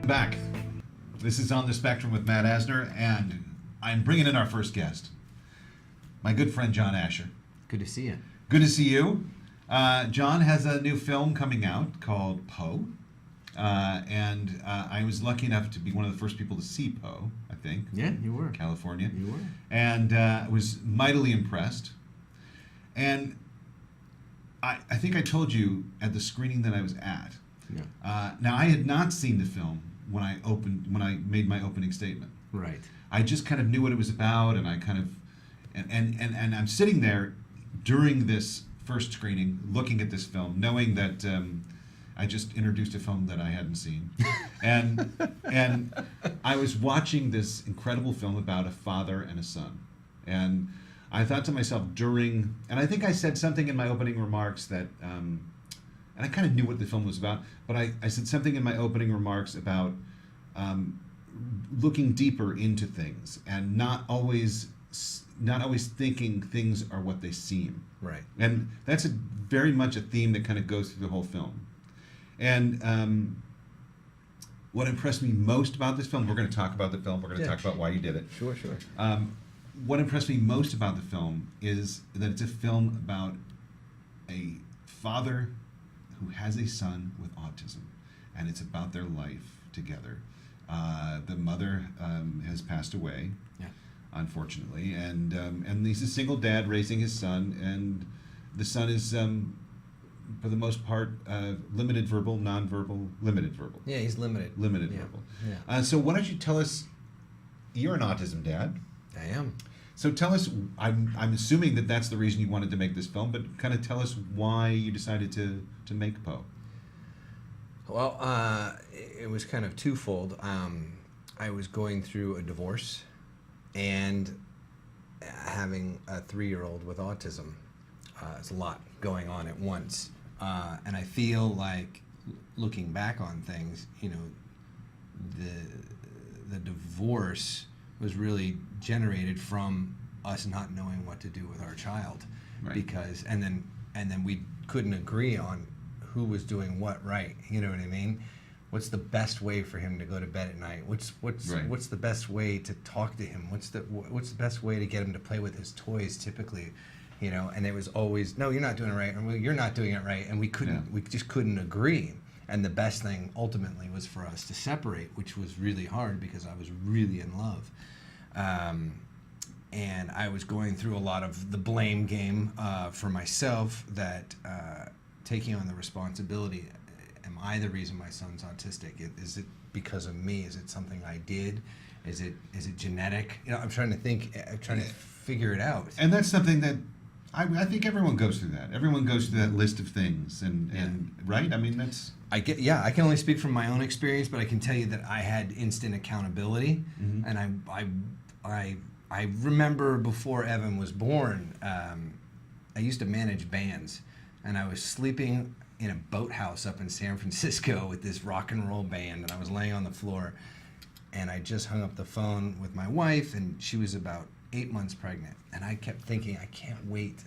Back. This is On the Spectrum with Matt Asner, and I'm bringing in our first guest, my good friend John Asher. Good to see you. Good to see you. John has a new film coming out called Poe, and I was lucky enough to be one of the first people to see Poe, I think. Yeah, you were. California. You were. And was mightily impressed. And I think I told you at the screening that I was at. Yeah. Now, I had not seen the film when I made my opening statement. Right. I just kind of knew what it was about, and I kind of, and I'm sitting there during this first screening, looking at this film, knowing that I just introduced a film that I hadn't seen, and I was watching this incredible film about a father and a son, and I thought to myself and I think I said something in my opening remarks that. And I kind of knew what the film was about, but I said something in my opening remarks about looking deeper into things and not always thinking things are what they seem. Right. And that's very much a theme that kind of goes through the whole film. And what impressed me most about this film, we're going to talk about the film, we're going to talk about why you did it. Sure. What impressed me most about the film is that it's a film about a father who has a son with autism, and it's about their life together. The mother has passed away, unfortunately, and he's a single dad raising his son, and the son is, for the most part, limited verbal, non-verbal, limited verbal. Yeah, he's limited. Limited verbal. Yeah. So why don't you tell us, you're an autism dad. I am. So tell us, I'm assuming that that's the reason you wanted to make this film, but kind of tell us why you decided to make Poe. Well, it was kind of twofold. I was going through a divorce and having a 3-year-old with autism. It's a lot going on at once. And I feel like, looking back on things, the divorce was really generated from us not knowing what to do with our child, right. Because and then we couldn't agree on who was doing what right. You know what I mean? What's the best way for him to go to bed at night? What's the best way to talk to him? What's the best way to get him to play with his toys typically? And it was always, no, you're not doing it right, or well, you're not doing it right, and we just couldn't agree. And the best thing ultimately was for us to separate, which was really hard because I was really in love. And I was going through a lot of the blame game for myself, that taking on the responsibility. Am I the reason my son's autistic? Is it because of me? Is it something I did? Is it genetic? I'm trying to think. I'm trying to figure it out. And that's something that I think everyone goes through that. Everyone goes through that list of things, and right? I mean, that's... I can only speak from my own experience, but I can tell you that I had instant accountability, mm-hmm. and I remember before Evan was born, I used to manage bands, and I was sleeping in a boathouse up in San Francisco with this rock and roll band, and I was laying on the floor, and I just hung up the phone with my wife, and she was about 8 months pregnant, and I kept thinking, I can't wait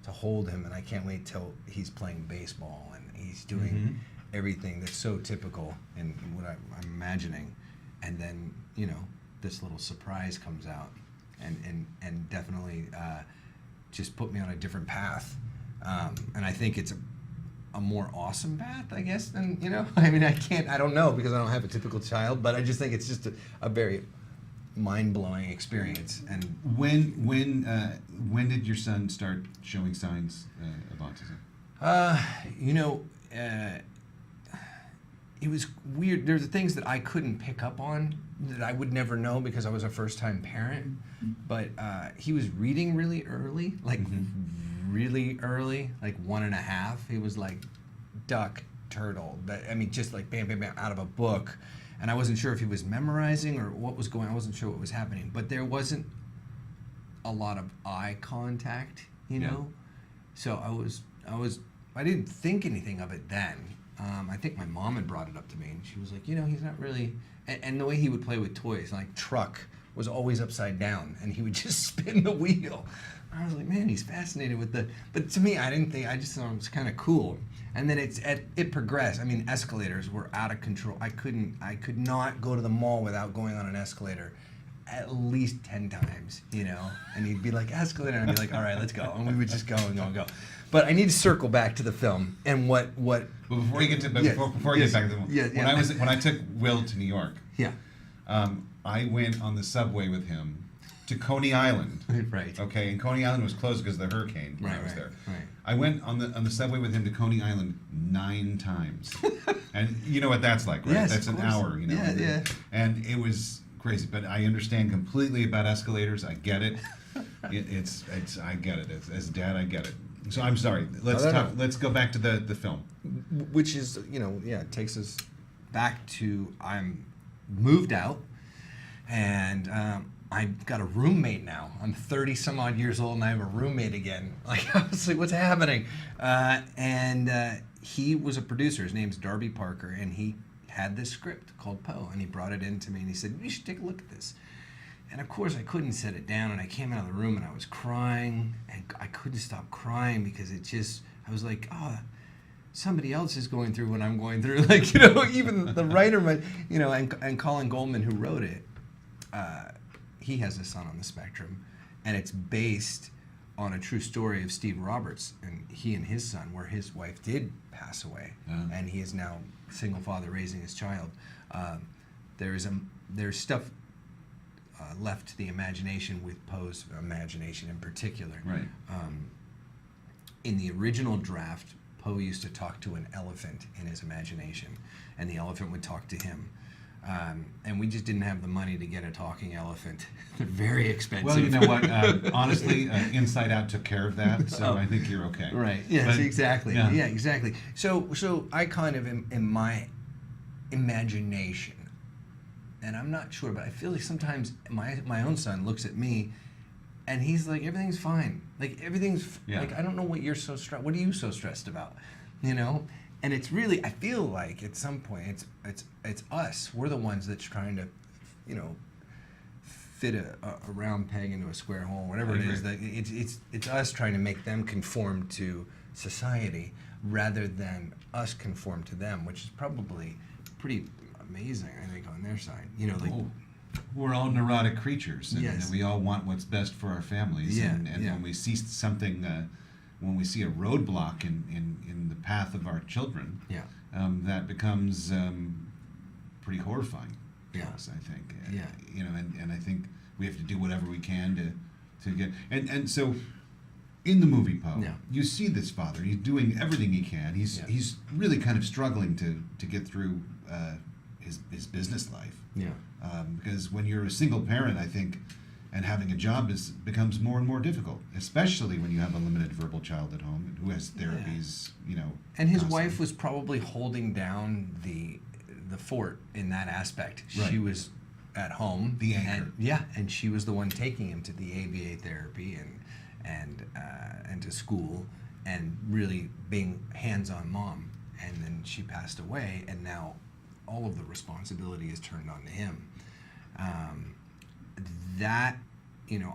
to hold him, and I can't wait till he's playing baseball and he's doing mm-hmm. everything that's so typical in what I'm imagining. And then, this little surprise comes out and definitely just put me on a different path. And I think it's a more awesome path, I guess, than, I don't know, because I don't have a typical child, but I just think it's just a very mind-blowing experience. And when did your son start showing signs of autism? It was weird. There's things that I couldn't pick up on that I would never know because I was a first-time parent. But he was reading really early, really early, like 1.5. He was like duck, turtle. Just like bam, bam, bam, out of a book. And I wasn't sure if he was memorizing or what was going on. I wasn't sure what was happening. But there wasn't a lot of eye contact, So I didn't think anything of it then. I think my mom had brought it up to me, and she was like, he's not really... And the way he would play with toys, like truck was always upside down, and he would just spin the wheel. I was like, man, he's fascinated with the. But to me, I just thought it was kind of cool. And then it progressed. I mean, escalators were out of control. I could not go to the mall without going on an escalator at least 10 times, you know? And he'd be like, escalator, and I'd be like, all right, let's go. And we would just go and go and go. But I need to circle back to the film and what. But before you get to before you get back to the film, when I took Will to New York, I went on the subway with him to Coney Island. Right. Okay, and Coney Island was closed because of the hurricane when I was there. Right. I went on the subway with him to Coney Island 9 times, and you know what that's like, right? Yes, that's an hour, you know. Yeah. And it was crazy, but I understand completely about escalators. I get it. I get it. As a dad, I get it. So I'm sorry. Let's go back to the film, which is it takes us back to I'm moved out, and I've got a roommate now. I'm 30 some odd years old, and I have a roommate again. Like, I was like, what's happening? And he was a producer. His name's Darby Parker, and he had this script called Poe, and he brought it in to me, and he said, you should take a look at this. And of course, I couldn't set it down, and I came out of the room, and I was crying, and I couldn't stop crying because I was like, oh, somebody else is going through what I'm going through. Like, even the writer, and Colin Goldman, who wrote it, he has a son on the spectrum, and it's based on a true story of Steve Roberts, and he and his son, where his wife did pass away, and he is now single father raising his child. There's stuff left to the imagination with Poe's imagination in particular. Right. In the original draft, Poe used to talk to an elephant in his imagination, and the elephant would talk to him. And we just didn't have the money to get a talking elephant. They're very expensive. Well, you know what? Honestly, Inside Out took care of that, so I think you're okay. Right. Yes, But, exactly. yeah. Yeah, exactly. So I kind of in my imagination, and I'm not sure, but I feel like sometimes my own son looks at me, and he's like, everything's fine. Like, everything's like, I don't know what you're so stressed. What are you so stressed about? You know. And it's really, I feel like at some point it's us. We're the ones that's trying to, fit a round peg into a square hole, whatever it is. That it's us trying to make them conform to society rather than us conform to them, which is probably pretty amazing, I think, on their side. We're all neurotic creatures, and, Yes. and we all want what's best for our families. Yeah, And when we see something, when we see a roadblock in the path of our children, that becomes pretty horrifying to us, I think. And I think we have to do whatever we can to get and so in the movie Poe, you see this father. He's doing everything he can. He's really kind of struggling to get through his business life. Because when you're a single parent, I think, and having a job becomes more and more difficult, especially when you have a limited verbal child at home who has therapies, And his constantly. wife was probably holding down the fort in that aspect. Right. She was at home, The anchor. and she was the one taking him to the ABA therapy and to school, and really being hands-on mom. And then she passed away, and now all of the responsibility is turned on to him.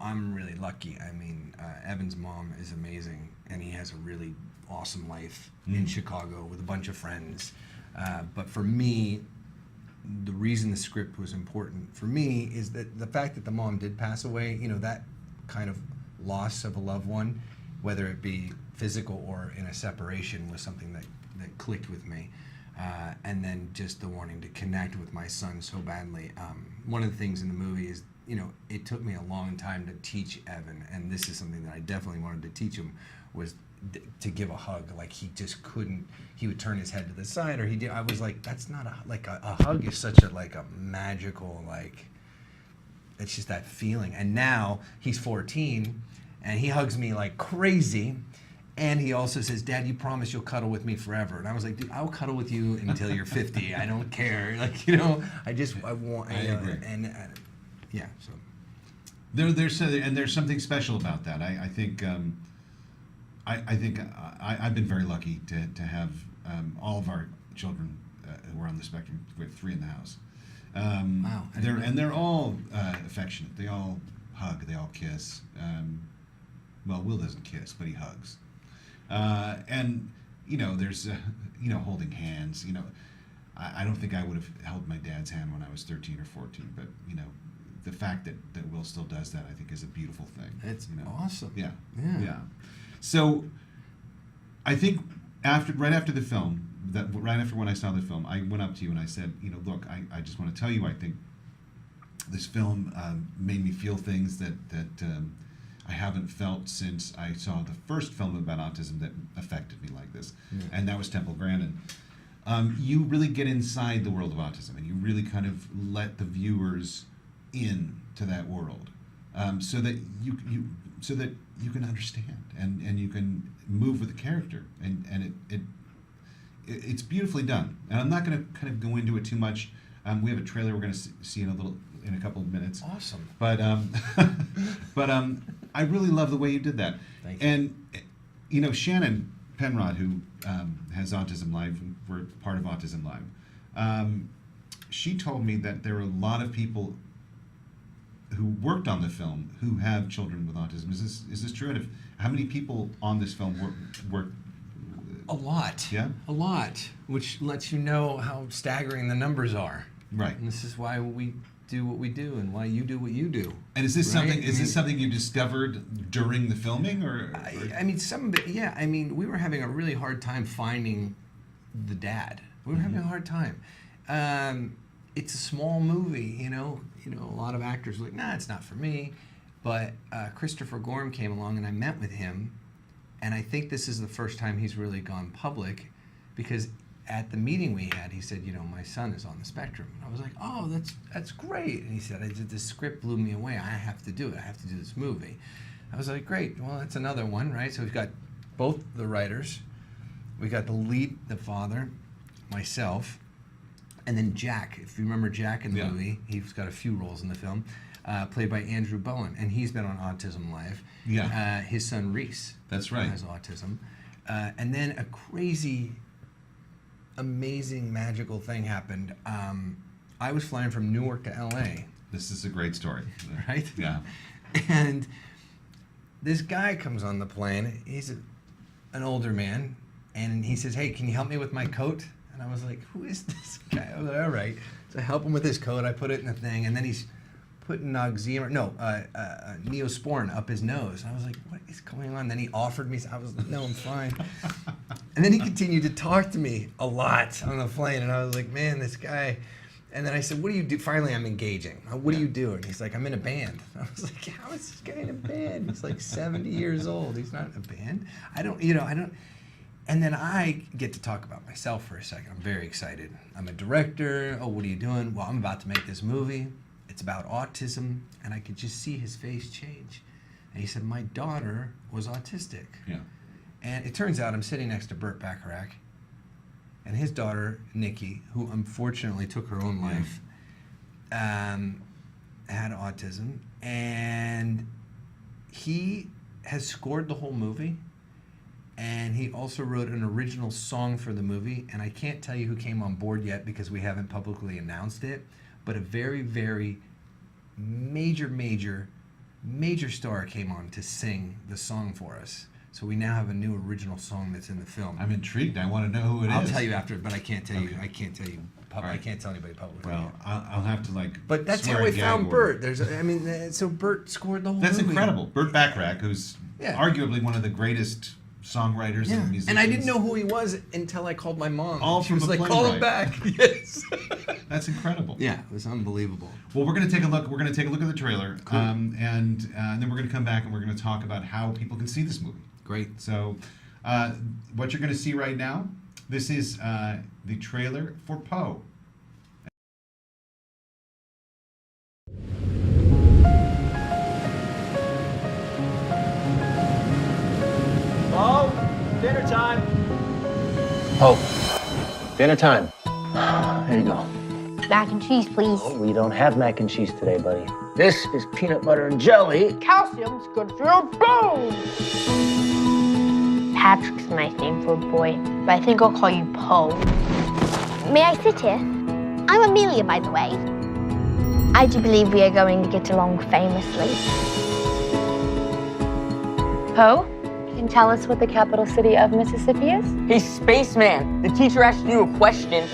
I'm really lucky. I mean, Evan's mom is amazing, and he has a really awesome life in Chicago with a bunch of friends. But for me, the reason the script was important for me is that the fact that the mom did pass away, that kind of loss of a loved one, whether it be physical or in a separation, was something that clicked with me. And then just the wanting to connect with my son so badly. One of the things in the movie is, it took me a long time to teach Evan, and this is something that I definitely wanted to teach him, was to give a hug. Like, he just couldn't. He would turn his head to the side, or I was like, that's not a hug is such a magical, it's just that feeling. And now he's 14, and he hugs me like crazy. And he also says, Dad, you promise you'll cuddle with me forever. And I was like, dude, I'll cuddle with you until you're 50. I don't care. I want. I agree. So. There's something special about that. I think I've been very lucky to have all of our children who are on the spectrum. We have 3 in the house. Wow. They're all affectionate. They all hug. They all kiss. Well, Will doesn't kiss, but he hugs. And there's holding hands. I don't think I would have held my dad's hand when I was 13 or 14, but the fact that Will still does that, I think, is a beautiful thing. It's awesome. Yeah. Yeah. Yeah. So I think right after the film, right after when I saw the film, I went up to you and I said, look, I just want to tell you, I think this film made me feel things that I haven't felt since I saw the first film about autism that affected me like this, and that was Temple Grandin. You really get inside the world of autism, and you really kind of let the viewers in to that world, so that you can understand and you can move with the character, and it's beautifully done. And I'm not going to kind of go into it too much. We have a trailer we're going to see in a couple of minutes. Awesome. But I really love the way you did that. Thank you. And Shannon Penrod, who has Autism-live, and we're part of Autism-live, she told me that there are a lot of people who worked on the film who have children with autism. Is this true? And how many people on this film worked? A lot. Yeah? A lot, which lets you know how staggering the numbers are. Right. And this is why we do what we do and why you do what you do. And is this right? something? Is this something you discovered during the filming, or? I mean, some of it. Yeah. I mean, we were having a really hard time finding the dad. We were having a hard time. It's a small movie, a lot of actors were like, nah, it's not for me. But Christopher Gorham came along, and I met with him, and I think this is the first time he's really gone public, because at the meeting we had, he said, my son is on the spectrum. And I was like, oh, that's great. And he said, the script blew me away. I have to do it. I have to do this movie. I was like, great. Well, that's another one, right? So we've got both the writers. We got the lead, the father, myself, and then Jack. If you remember Jack in the movie, he's got a few roles in the film, played by Andrew Bowen, and he's been on Autism-live. Yeah. His son Reese. That's right. Has autism. And then a crazy, amazing, magical thing happened. I was flying from Newark to L.A. This is a great story. Right? Yeah. And this guy comes on the plane. He's an older man, and he says, hey, can you help me with my coat? And I was like, who is this guy? I was like, all right. So I help him with his coat. I put it in the thing, and then he's putting Neosporin up his nose. And I was like, what is going on? Then he offered me, I was like, no, I'm fine. And then he continued to talk to me a lot on the plane, and I was like, man, this guy. And then I said, what do you do? Finally, I'm engaging. What do you do? And he's like, I'm in a band. I was like, how is this guy in a band? He's like 70 years old. He's not in a band. I don't. And then I get to talk about myself for a second. I'm very excited. I'm a director. Oh, what are you doing? Well, I'm about to make this movie. It's about autism. And I could just see his face change. And he said, my daughter was autistic. Yeah. And it turns out I'm sitting next to Burt Bacharach. And his daughter, Nikki, who unfortunately took her own life, had autism. And he has scored the whole movie. And he also wrote an original song for the movie. And I can't tell you who came on board yet because we haven't publicly announced it. But a very, very major star came on to sing the song for us. So we now have a new original song that's in the film. I'm intrigued. I want to know who it is. I'll tell you after, but I can't tell you. Okay. I can't tell you. All right. I can't tell anybody publicly. Well, I'll have to But that's swear how we and gag found order. Burt. So Burt scored the whole That's movie. incredible. Burt Bacharach, who's arguably one of the greatest songwriters and musicians. And I didn't know who he was until I called my mom. All she from was a like, plane call ride. him back. Yes. That's incredible. Yeah, it was unbelievable. Well, we're going to take a look. We're going to take a look at the trailer, Cool. and then we're going to come back and we're going to talk about how people can see this movie. Great. So, what you're going to see right now, this is the trailer for Poe. Oh, dinner time. Oh, dinner time. There you go. Mac and cheese, please. Oh, we don't have mac and cheese today, buddy. This is peanut butter and jelly. Calcium's good for your bones. Patrick's a nice name for a boy, but I think I'll call you Poe. May I sit here? I'm Amelia, by the way. I do believe we are going to get along famously. Poe, can you tell us what the capital city of Mississippi is? Hey, spaceman, the teacher asked you a question.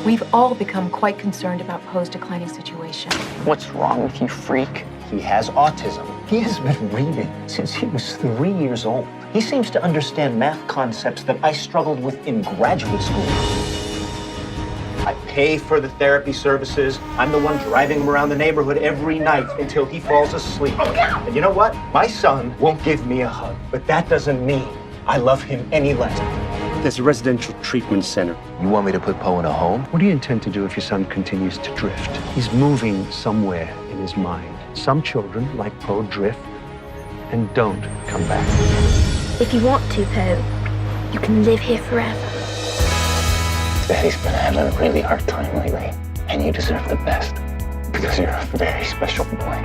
We've all become quite concerned about Poe's declining situation. What's wrong with you, freak? He has autism. He has been reading since he was 3 years old. He seems to understand math concepts that I struggled with in graduate school. I pay for the therapy services. I'm the one driving him around the neighborhood every night until he falls asleep. And you know what? My son won't give me a hug, but that doesn't mean I love him any less. There's a residential treatment center. You want me to put Poe in a home? What do you intend to do if your son continues to drift? He's moving somewhere in his mind. Some children, like Poe, drift and don't come back. If you want to, Poe, you can live here forever. Daddy's been having a really hard time lately, and you deserve the best because you're a very special boy.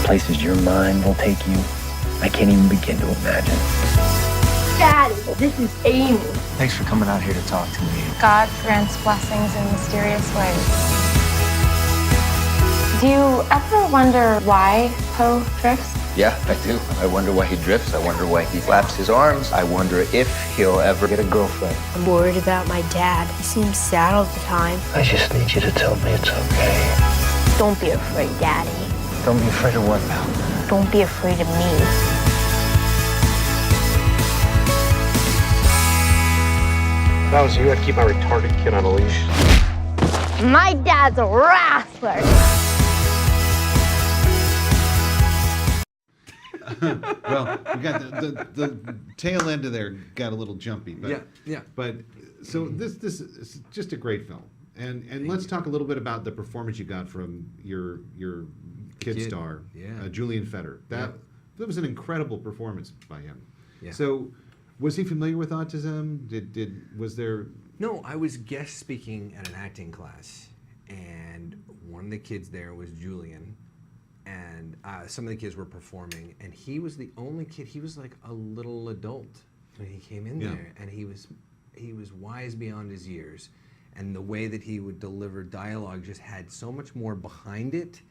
Places your mind will take you, I can't even begin to imagine. Daddy, this is Amy. Thanks for coming out here to talk to me. God grants blessings in mysterious ways. Do you ever wonder why Poe drifts? Yeah, I do. I wonder why he drifts. I wonder why he flaps his arms. I wonder if he'll ever get a girlfriend. I'm worried about my dad. He seems sad all the time. I just need you to tell me it's okay. Don't be afraid, Daddy. Don't be afraid of what now? Don't be afraid of me. If I was you, I'd keep my retarded kid on a leash. My dad's a wrestler. Well, we got the tail end of there got a little jumpy, but Yeah. But so this is just a great film, and let's talk a little bit about the performance you got from your kid star, Julian Fetter. That was an incredible performance by him. Yeah. So, was he familiar with autism? Was there? No, I was guest speaking at an acting class, and one of the kids there was Julian, and some of the kids were performing, and he was the only kid. He was like a little adult when he came in there, and he was wise beyond his years, and the way that he would deliver dialogue just had so much more behind it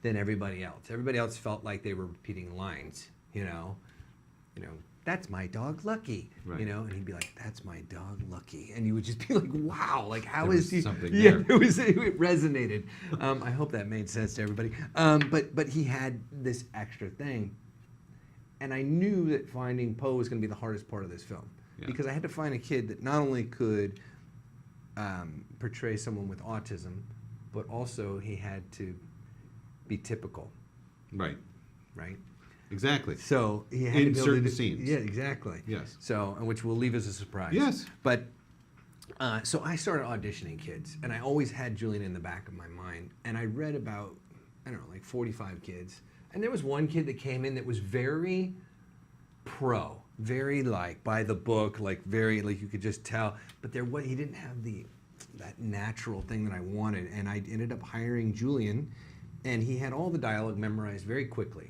than everybody else. Everybody else felt like they were repeating lines, you know, that's my dog Lucky, Right. and he'd be like, that's my dog Lucky, and you would just be like, wow, like how There is was he? something Yeah, there. it resonated. I hope that made sense to everybody. But he had this extra thing, and I knew that finding Poe was going to be the hardest part of this film because I had to find a kid that not only could portray someone with autism, but also he had to be typical, Right. right? Exactly. So he had In to be able certain to do, scenes. Yeah, exactly. Yes. So, which will leave as a surprise. Yes. But so I started auditioning kids, and I always had Julian in the back of my mind. And I read about, I don't know, like 45 kids, and there was one kid that came in that was very pro, very like by the book, like very like you could just tell. But he didn't have that natural thing that I wanted, and I ended up hiring Julian, and he had all the dialogue memorized very quickly,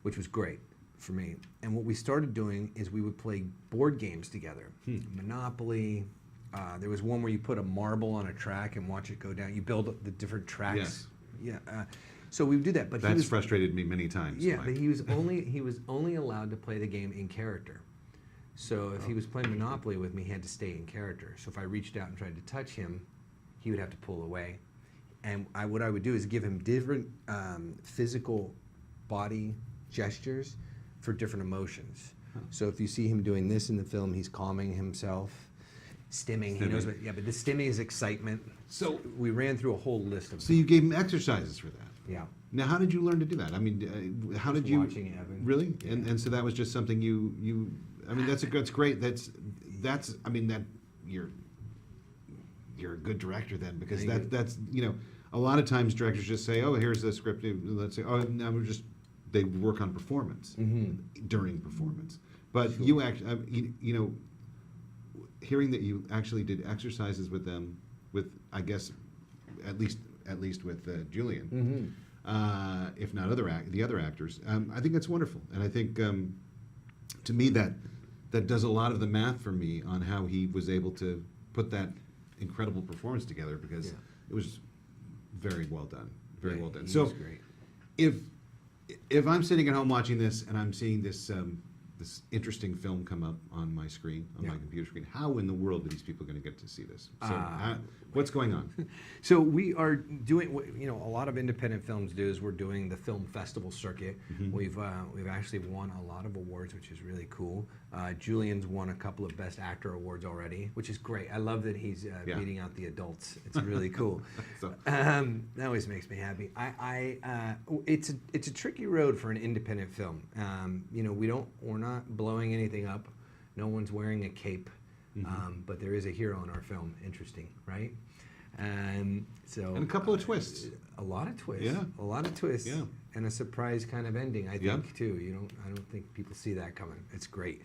which was great for me. And what we started doing is we would play board games together. Monopoly. There was one where you put a marble on a track and watch it go down. You build up the different tracks. Yes. Yeah. So we would do that. But That's frustrated me many times. Yeah, Mike. but he was only allowed to play the game in character. So if he was playing Monopoly with me, he had to stay in character. So if I reached out and tried to touch him, he would have to pull away. And what I would do is give him different physical body gestures for different emotions. So if you see him doing this in the film, he's calming himself. Stimming, he knows what, but the stimming is excitement. So we ran through a whole list of So you gave him exercises for that. Yeah. Now, how did you learn to do that? I mean, how did you watching Evan. really? And so that was just something you. I mean, that's great. That's. I mean, that you're a good director then, because that's a lot of times directors just say, oh, here's the script. Let's say, oh, now they work on performance during performance. But you actually, hearing that you actually did exercises with them, with I guess, at least with Julian, if not the other actors, I think that's wonderful, and I think to me that that does a lot of the math for me on how he was able to put that incredible performance together, because it was very well done, very well done. He So was great. if I'm sitting at home watching this and I'm seeing this this interesting film come up on my screen, on my computer screen, how in the world are these people going to get to see this? So what's going on? So we are doing what a lot of independent films do is we're doing the film festival circuit. We've actually won a lot of awards, which is really cool. Julian's won a couple of Best Actor awards already, which is great. I love that he's beating out the adults. It's really cool. That always makes me happy. It's a tricky road for an independent film. We're not blowing anything up. No one's wearing a cape. But there is a hero in our film. Interesting, right? And a couple of twists. A lot of twists. Yeah. A lot of twists. Yeah. And a surprise kind of ending, I think, too. I don't think people see that coming. It's great.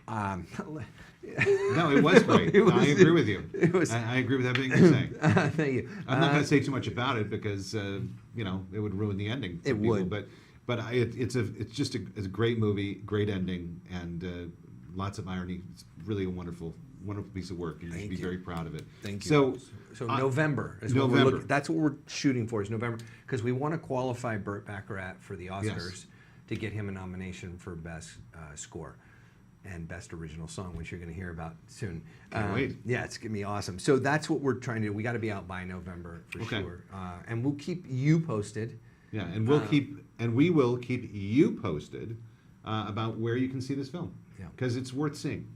No, it was great. I agree with you. I agree with everything you're saying. Thank you. I'm not going to say too much about it because it would ruin the ending. For people, but it's just a great movie, great ending, and lots of irony. It's really a wonderful piece of work, and you should be very proud of it. Thank you. So November is what we're looking. That's what we're shooting for, is November, because we want to qualify Burt Baccarat for the Oscars to get him a nomination for Best Score and Best Original Song, which you're going to hear about soon. Can't wait. Yeah, it's going to be awesome. So that's what we're trying to do. We got to be out by November for sure, and we'll keep you posted. Yeah, and we will keep you posted about where you can see this film, because it's worth seeing.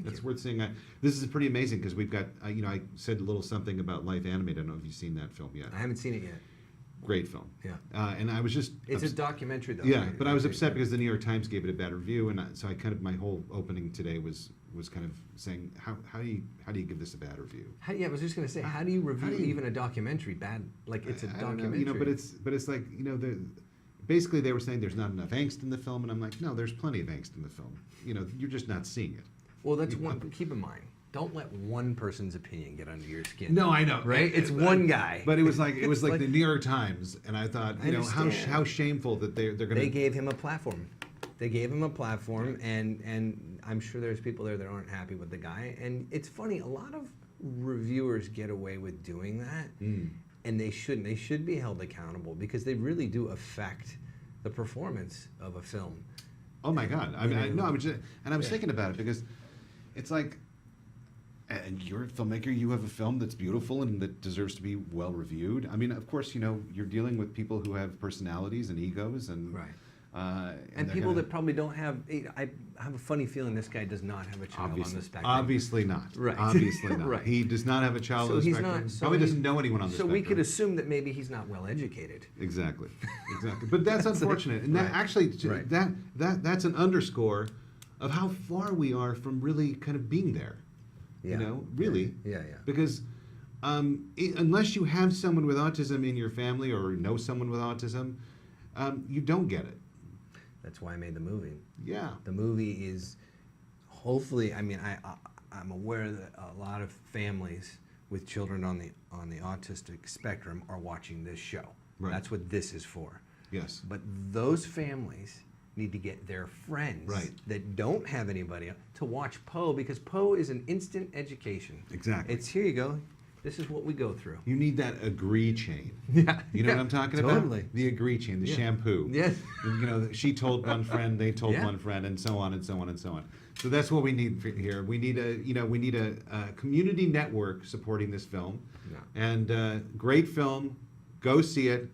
It's worth seeing. This is pretty amazing because we've got, I said a little something about Life Animated. I don't know if you've seen that film yet. I haven't seen it yet. Great film. Yeah. And I was just... It's a documentary, though. Yeah, right? but I was upset because the New York Times gave it a bad review, and so my whole opening today was kind of saying, how do you give this a bad review? I was just going to say, how do you review even a documentary bad? Like, it's a documentary. But it's like, basically they were saying there's not enough angst in the film, and I'm like, no, there's plenty of angst in the film. You're just not seeing it. Well, that's one. Keep in mind, don't let one person's opinion get under your skin. No, I know, right? It's one guy. But it was like the New York Times, and I thought, how shameful that they're going to. They gave him a platform. And I'm sure there's people there that aren't happy with the guy. And it's funny, a lot of reviewers get away with doing that, and they shouldn't. They should be held accountable because they really do affect the performance of a film. Oh my God! I was thinking about it because it's like, and you're a filmmaker. You have a film that's beautiful and that deserves to be well reviewed. I mean, of course, you're dealing with people who have personalities and egos, and and people that probably don't have. I have a funny feeling this guy does not have a child on the spectrum. Obviously not. Right. Obviously not. Right. He does not have a child on the spectrum. Probably doesn't know anyone on the spectrum. So we could assume that maybe he's not well educated. Exactly. But that's unfortunate. And that actually, that's an underscore of how far we are from really kind of being there. Really. Yeah. Because unless you have someone with autism in your family or know someone with autism, you don't get it. That's why I made the movie. Yeah. The movie is, hopefully, I'm aware that a lot of families with children on the autistic spectrum are watching this show. Right. That's what this is for. Yes. But those families need to get their friends that don't have anybody to watch Poe, because Poe is an instant education. Exactly. It's here you go. This is what we go through. You need that agree chain. Yeah. You know what I'm talking about? Totally. The agree chain, the shampoo. Yes. She told one friend, they told one friend, and so on and so on and so on. So that's what we need here. We need a community network supporting this film. Yeah. And great film. Go see it.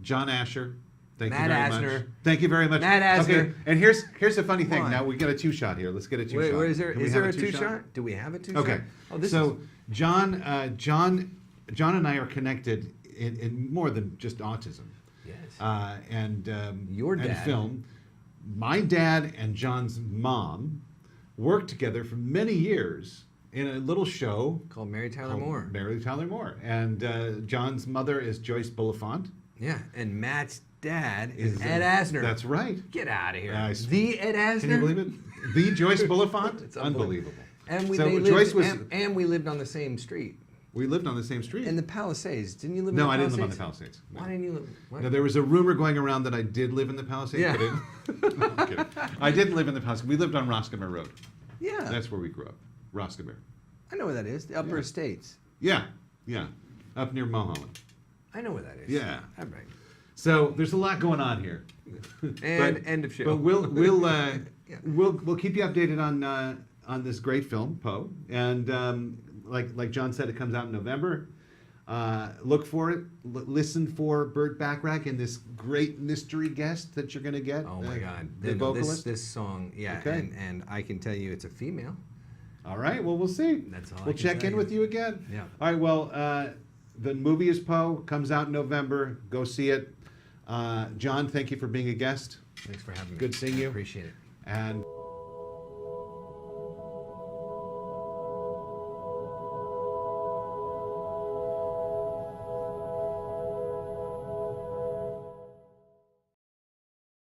John Asher. Thank you very much. Thank you very much. Matt Asner. Okay. And here's the funny thing. Now we got a two-shot here. Let's get a two-shot. Wait, is there a two-shot? Do we have a two-shot? Okay. John and I are connected in more than just autism. Yes. Your dad. And film. My dad and John's mom worked together for many years in a little show called Mary Tyler Moore. And John's mother is Joyce Bulifant. Yeah. And Matt's dad is Ed Asner. That's right. Get out of here. The Ed Asner. Can you believe it? The Joyce Bulifant. It's unbelievable. And we lived on the same street. We lived on the same street. In the Palisades. Didn't you live in the Palisades? the Palisades? No, I didn't live on the Palisades. Why didn't you live? What? No, there was a rumor going around that I did live in the Palisades. Yeah. But I'm kidding. I didn't live in the Palisades. We lived on Roscommon Road. Yeah. That's where we grew up. Roscommere. I know where that is. The Upper Estates. Yeah, yeah. Up near Mulholland. I know where that is. Yeah. All right. So there's a lot going on here. And end of show. But we'll keep you updated on this great film, Poe. And like John said, it comes out in November. Look for it. Listen for Burt Bacharach and this great mystery guest that you're going to get. Oh my God! The vocalist. This song, yeah. Okay. And I can tell you, it's a female. All right. Well, we'll see. That's all. We'll check in with you again. Yeah. All right. Well, the movie is Poe. Comes out in November. Go see it. John, thank you for being a guest. Thanks for having me. Good seeing you. Appreciate it. And.